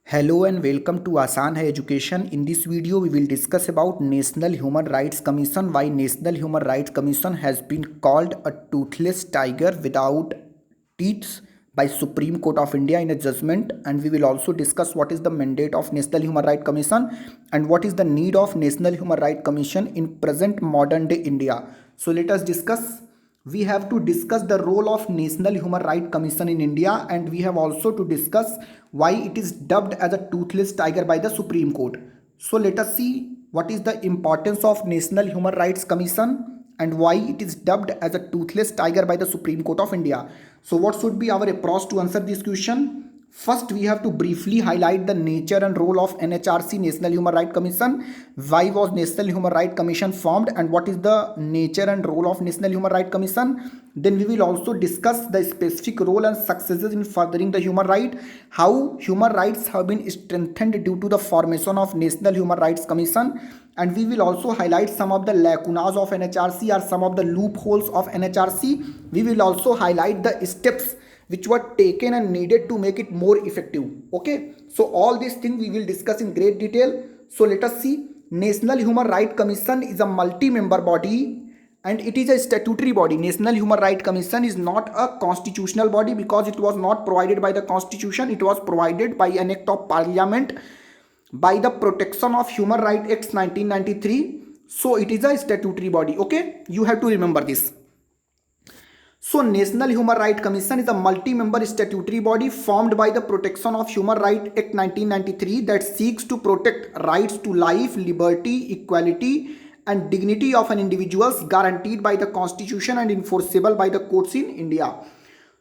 Hello and welcome to Asan Hai Education. In this video, we will discuss about National Human Rights Commission. Why National Human Rights Commission has been called a toothless tiger without teeth by Supreme Court of India in a judgment. And we will also discuss what is the mandate of National Human Rights Commission and what is the need of National Human Rights Commission in present modern day India. So let us discuss. We have to discuss the role of National Human Rights Commission in India, and we have also to discuss why it is dubbed as a toothless tiger by the Supreme Court. So let us see what is the importance of National Human Rights Commission and why it is dubbed as a toothless tiger by the Supreme Court of India. So what should be our approach to answer this question? First, we have to briefly highlight the nature and role of NHRC, National Human Rights Commission. Why was National Human Rights Commission formed and what is the nature and role of National Human Rights Commission? Then we will also discuss the specific role and successes in furthering the human right, how human rights have been strengthened due to the formation of National Human Rights Commission, and we will also highlight some of the lacunas of NHRC or some of the loopholes of NHRC. We will also highlight the steps which were taken and needed to make it more effective. Okay, so all these things we will discuss in great detail. So let us see. National Human Rights Commission is a multi-member body and it is a statutory body. National Human Rights Commission is not a constitutional body because it was not provided by the constitution. It was provided by an act of parliament by the Protection of Human Rights Act 1993. So it is a statutory body. Okay, you have to remember this. So National Human Rights Commission is a multi-member statutory body formed by the Protection of Human Rights Act 1993 that seeks to protect rights to life, liberty, equality and dignity of an individual guaranteed by the Constitution and enforceable by the courts in India.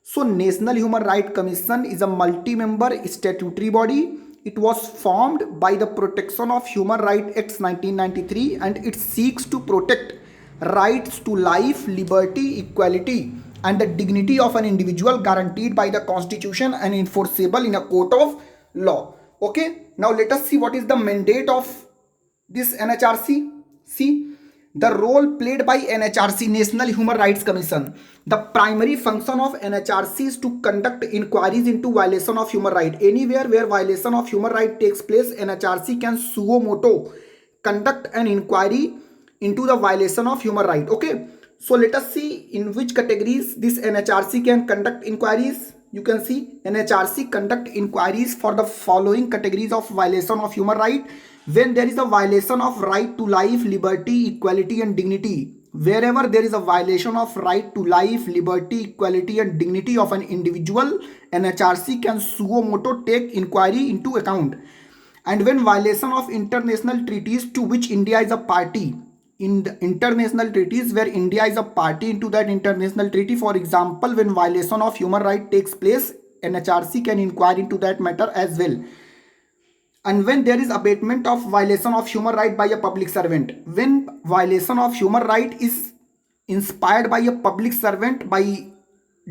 So National Human Rights Commission is a multi-member statutory body. It was formed by the Protection of Human Rights Act 1993 and it seeks to protect rights to life, liberty, equality and the dignity of an individual guaranteed by the Constitution and enforceable in a court of law. Okay, now let us see what is the mandate of this NHRC. See, the role played by NHRC, National Human Rights Commission. The primary function of NHRC is to conduct inquiries into violation of human rights. Anywhere where violation of human rights takes place, NHRC can suo motu conduct an inquiry into the violation of human rights. Okay, so let us see in which categories this NHRC can conduct inquiries. You can see NHRC conduct inquiries for the following categories of violation of human right. When there is a violation of right to life, liberty, equality and dignity. Wherever there is a violation of right to life, liberty, equality and dignity of an individual, NHRC can suo motu take inquiry into account. And when violation of international treaties to which India is a party, in the international treaties where India is a party into that international treaty, for example, when violation of human right takes place, NHRC can inquire into that matter as well. And when there is abatement of violation of human right by a public servant, when violation of human right is inspired by a public servant by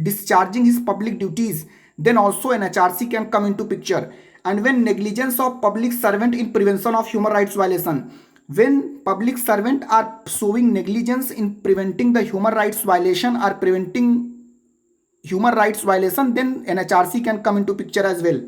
discharging his public duties, then also NHRC can come into picture. And when negligence of public servant in prevention of human rights violation, when public servant are showing negligence in preventing the human rights violation or preventing human rights violation, then NHRC can come into picture as well.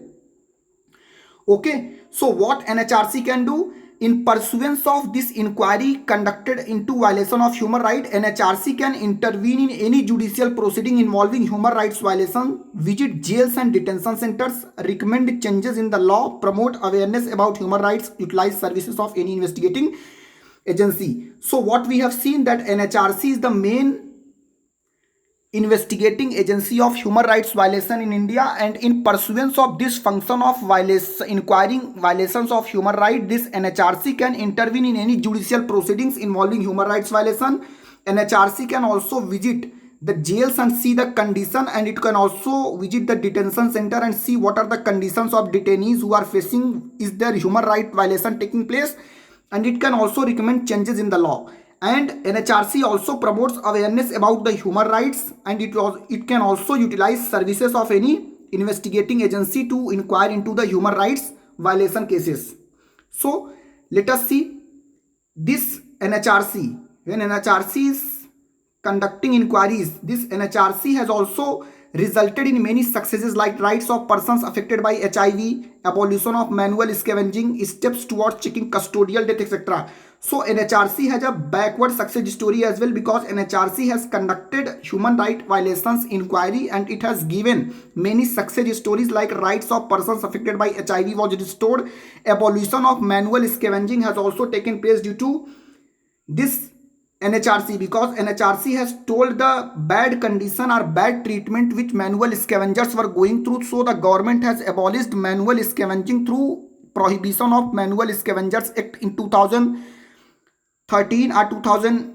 Okay, so what NHRC can do? In pursuance of this inquiry conducted into violation of human right, NHRC can intervene in any judicial proceeding involving human rights violation, visit jails and detention centers, recommend changes in the law, promote awareness about human rights, utilize services of any investigating agency. So what we have seen that NHRC is the main investigating agency of human rights violation in India, and in pursuance of this function of inquiring violations of human rights, this NHRC can intervene in any judicial proceedings involving human rights violation. NHRC can also visit the jails and see the condition, and it can also visit the detention center and see what are the conditions of detainees who are facing, is there human right violation taking place, and it can also recommend changes in the law. And NHRC also promotes awareness about the human rights, and it can also utilize services of any investigating agency to inquire into the human rights violation cases. So let us see this NHRC. When NHRC is conducting inquiries, this NHRC has also resulted in many successes like rights of persons affected by HIV, abolition of manual scavenging, steps towards checking custodial death, etc. So NHRC has a backward success story as well, because NHRC has conducted human right violations inquiry and it has given many success stories like rights of persons affected by HIV was restored, abolition of manual scavenging has also taken place due to this NHRC, because NHRC has told the bad condition or bad treatment which manual scavengers were going through. So the government has abolished manual scavenging through Prohibition of Manual Scavengers Act in 2013 or 2000.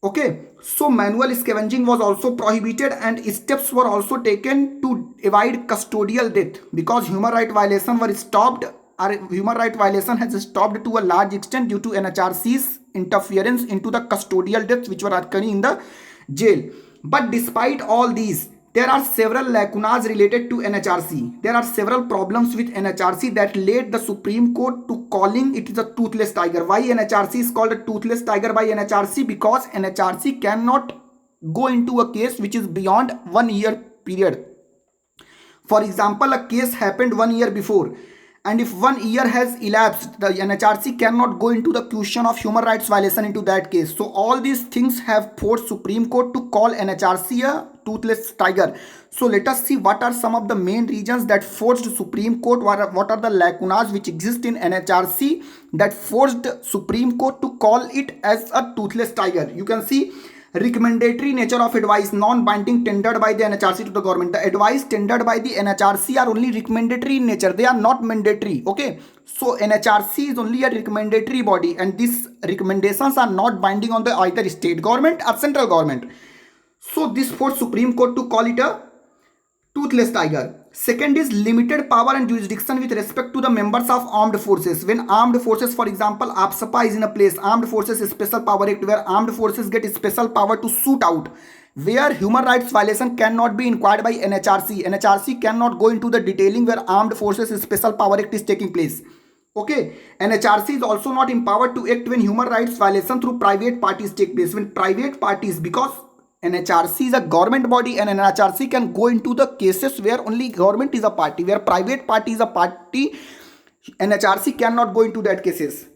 Okay, so manual scavenging was also prohibited and steps were also taken to avoid custodial death, because human right violation were stopped, or human right violation has stopped to a large extent due to NHRC's interference into the custodial deaths which were occurring in the jail. But despite all these, there are several lacunas related to NHRC. There are several problems with NHRC that led the Supreme Court to calling it is a toothless tiger. Why NHRC is called a toothless tiger by NHRC? Because NHRC cannot go into a case which is beyond 1 year period. For example, a case happened 1 year before, and if 1 year has elapsed, the NHRC cannot go into the question of human rights violation into that case. So all these things have forced Supreme Court to call NHRC a toothless tiger. So let us see what are some of the main reasons that forced Supreme Court, what are the lacunas which exist in NHRC that forced Supreme Court to call it as a toothless tiger. You can see recommendatory nature of advice, non-binding tendered by the NHRC to the government. The advice tendered by the NHRC are only recommendatory in nature. They are not mandatory. Okay. So NHRC is only a recommendatory body and these recommendations are not binding on the either state government or central government. So this forced Supreme Court to call it a toothless tiger. Second is limited power and jurisdiction with respect to the members of armed forces. When armed forces, for example, AFSPA is in a place, Armed Forces Special Power Act, where armed forces get special power to shoot out, where human rights violation cannot be inquired by NHRC. NHRC cannot go into the detailing where Armed Forces Special Power Act is taking place. Okay, NHRC is also not empowered to act when human rights violation through private parties take place. When private parties, because NHRC is a government body and NHRC can go into the cases where only government is a party, where private party is a party, NHRC cannot go into that cases.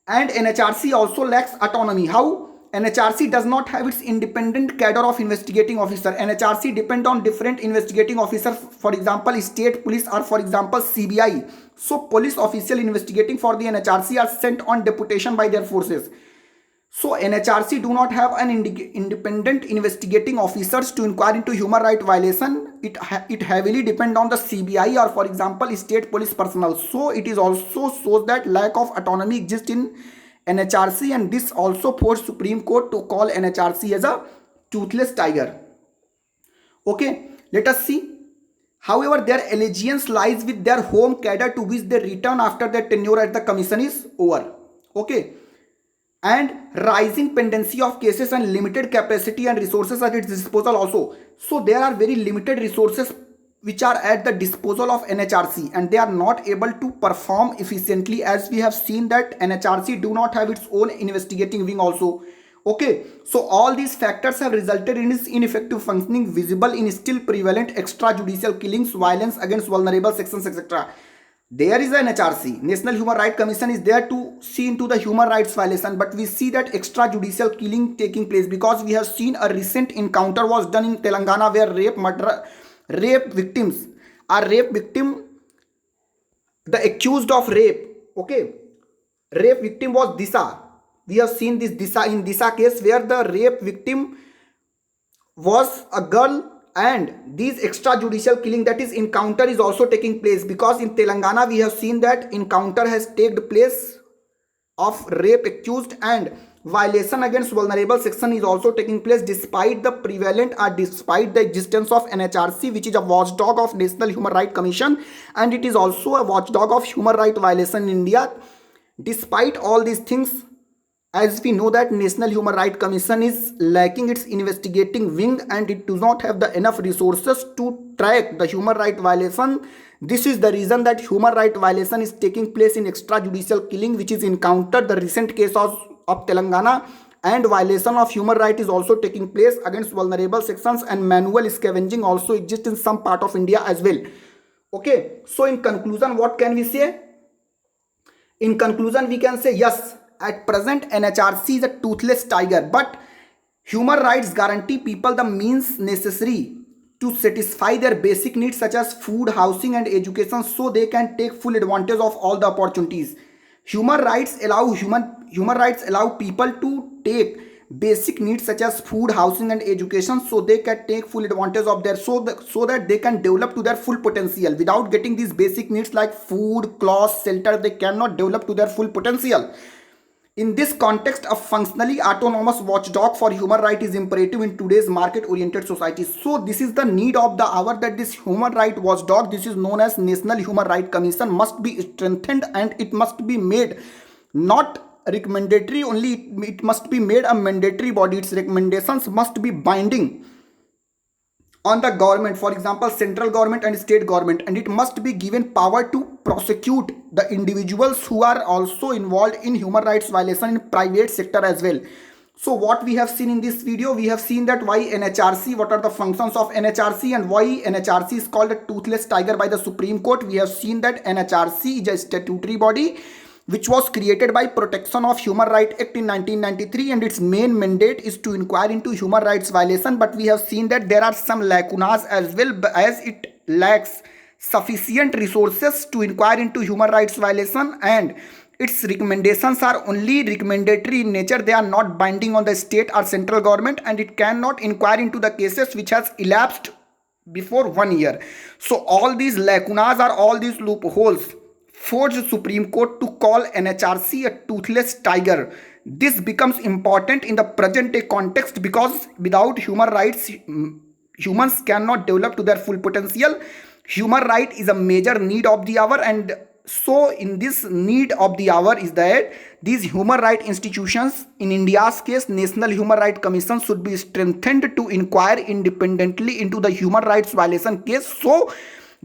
And NHRC also lacks autonomy. How? NHRC does not have its independent cadre of investigating officer. NHRC depend on different investigating officers, for example, state police or for example CBI. So police official investigating for the NHRC are sent on deputation by their forces. So NHRC do not have an independent investigating officers to inquire into human right violation. It heavily depend on the CBI or for example state police personnel. So it is also shows that lack of autonomy exists in NHRC, and this also forced Supreme Court to call NHRC as a toothless tiger. Okay, let us see. However, their allegiance lies with their home cadre to which they return after their tenure at the commission is over. Okay. And rising pendency of cases and limited capacity and resources at its disposal also. So there are very limited resources which are at the disposal of NHRC and they are not able to perform efficiently, as we have seen that NHRC do not have its own investigating wing also. Okay, so all these factors have resulted in its ineffective functioning visible in still prevalent extrajudicial killings, violence against vulnerable sections, etc. There is an NHRC, National Human Rights Commission is there to see into the human rights violation, but we see that extrajudicial killing taking place because we have seen a recent encounter was done in Telangana where rape victims are the accused of rape. Okay, rape victim was Disha. We have seen this Disha in Disha case where the rape victim was a girl. And these extrajudicial killing, that is encounter, is also taking place because in Telangana we have seen that encounter has taken place of rape accused and violation against vulnerable section is also taking place despite the prevalent or despite the existence of NHRC, which is a watchdog of National Human Rights Commission, and it is also a watchdog of human rights violation in India. Despite all these things, as we know that National Human Rights Commission is lacking its investigating wing and it does not have the enough resources to track the human rights violation. This is the reason that human rights violation is taking place in extrajudicial killing, which is encountered the recent case of Telangana, and violation of human right is also taking place against vulnerable sections, and manual scavenging also exists in some part of India as well. Okay, so in conclusion, what can we say? In conclusion, we can say yes, at present NHRC is a toothless tiger, but human rights guarantee people the means necessary to satisfy their basic needs such as food, housing and education, so they can take full advantage of all the opportunities. Human rights allow people to take basic needs such as food, housing and education, so they can take full advantage of their so that they can develop to their full potential. Without getting these basic needs like food, clothes, shelter, they cannot develop to their full potential. In this context, a functionally autonomous watchdog for human rights is imperative in today's market-oriented society. So this is the need of the hour, that this human right watchdog, this is known as National Human Rights Commission, must be strengthened, and it must be made not recommendatory only, it must be made a mandatory body. Its recommendations must be binding on the government, for example central government and state government, and it must be given power to prosecute the individuals who are also involved in human rights violation in private sector as well. So what we have seen in this video, we have seen that why NHRC, what are the functions of NHRC, and why NHRC is called a toothless tiger by the Supreme Court. We have seen that NHRC is a statutory body which was created by Protection of Human Rights Act in 1993, and its main mandate is to inquire into human rights violation. But we have seen that there are some lacunas as well, as it lacks sufficient resources to inquire into human rights violation, and its recommendations are only recommendatory in nature. They are not binding on the state or central government, and it cannot inquire into the cases which has elapsed before 1 year. So all these lacunas or all these loopholes forced the Supreme Court to call NHRC a toothless tiger. This becomes important in the present day context because without human rights, humans cannot develop to their full potential. Human right is a major need of the hour, and so in this need of the hour is that these human rights institutions, in India's case National Human Rights Commission, should be strengthened to inquire independently into the human rights violation case, so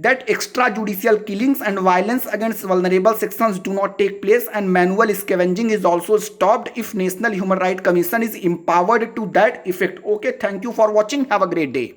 that extrajudicial killings and violence against vulnerable sections do not take place, and manual scavenging is also stopped if National Human Rights Commission is empowered to that effect. Okay, thank you for watching. Have a great day.